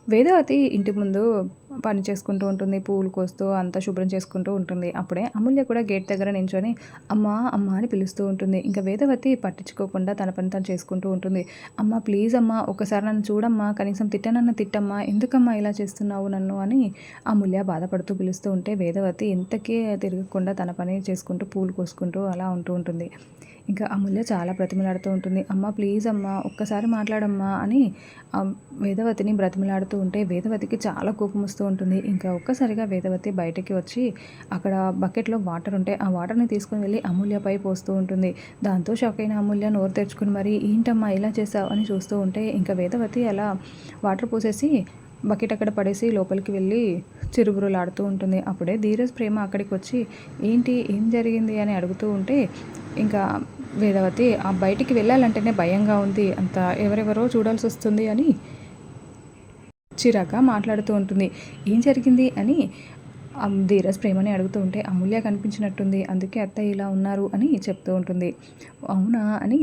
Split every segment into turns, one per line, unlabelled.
వేదవతి ఇంటి ముందు పని చేసుకుంటూ ఉంటుంది. పూలు కోస్తూ అంతా శుభ్రం చేసుకుంటూ ఉంటుంది. అప్పుడే అమూల్య కూడా గేట్ దగ్గర నించొని అమ్మా! అమ్మా! అని పిలుస్తూ ఉంటుంది. ఇంక వేదవతి పట్టించుకోకుండా తన పని తను చేసుకుంటూ ఉంటుంది. అమ్మ ప్లీజ్ అమ్మా! ఒక్కసారి నన్ను చూడమ్మా! కనీసం తిట్టనన్నా తిట్టమ్మా! ఎందుకమ్మా ఇలా చేస్తున్నావు నన్ను అని అమూల్య బాధపడుతూ పిలుస్తూ ఉంటే వేదవతి ఎంతకీ తిరగకుండా తన పని చేసుకుంటూ పూలు కోసుకుంటూ అలా ఉంటూ ఉంటుంది. ఇంకా అమూల్య చాలా బ్రతిమలాడుతూ ఉంటుంది. అమ్మ ప్లీజ్ అమ్మ ఒక్కసారి మాట్లాడమ్మా అని వేదవతిని బ్రతిమలాడుతూ ఉంటే వేదవతికి చాలా కోపం వస్తూ ఉంటుంది. ఇంకా ఒక్కసారిగా వేదవతి బయటికి వచ్చి అక్కడ బకెట్‌లో వాటర్ ఉంటే ఆ వాటర్‌ని తీసుకొని వెళ్ళి అమూల్యపై పోస్తూ ఉంటుంది. దాంతో షాక్ అయిన అమూల్య నోరు తెరుచుకొని మరి ఏంటమ్మా ఇలా చేసావు అని చూస్తూ ఉంటే ఇంకా వేదవతి అలా వాటర్ పోసేసి బకెట్ అక్కడ పడేసి లోపలికి వెళ్ళి చిరుబురులాడుతూ ఉంటుంది. అప్పుడే ధీరజ్ ప్రేమ అక్కడికి వచ్చి ఏంటి ఏం జరిగింది అని అడుగుతూ ఉంటే ఇంకా వేదవతి బయటికి వెళ్ళాలంటేనే భయంగా ఉంది. అంత ఎవరెవరో చూడాల్సి వస్తుంది అని చిరాగ్గా మాట్లాడుతూ ఉంటుంది. ఏం జరిగింది అని ధీరజ్ ప్రేమని అడుగుతూ ఉంటే అమూల్య కనిపించినట్టుంది. అందుకే అత్తయ్య ఇలా ఉన్నారు అని చెప్తూ ఉంటుంది. అవునా అని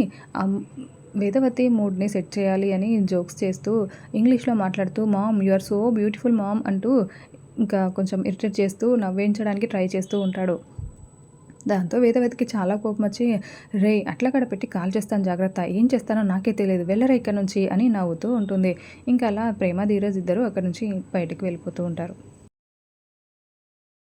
వేదవతి మూడ్‌ని సెట్ చేయాలి అని జోక్స్ చేస్తూ ఇంగ్లీష్‌లో మాట్లాడుతూ mom you are so beautiful mom అంటూ ఇంకా కొంచెం ఇరిటేట్ చేస్తూ నవ్వించడానికి ట్రై చేస్తూ ఉంటాడు. దాంతో వేదవతికి చాలా కోపమొచ్చి రేయ్! అట్లకాడ పెట్టి కాల్చేస్తాను జాగ్రత్త. ఏం చేస్తానో నాకే తెలీదు. వెళ్ళరా ఇక్కడి నుంచి అని నవ్వుతూ ఉంటుంది. ఇంకా అలా ప్రేమ, ధీరజ్ ఇద్దరు అక్కడి నుంచి బయటికి వెళ్ళిపోతూ ఉంటారు.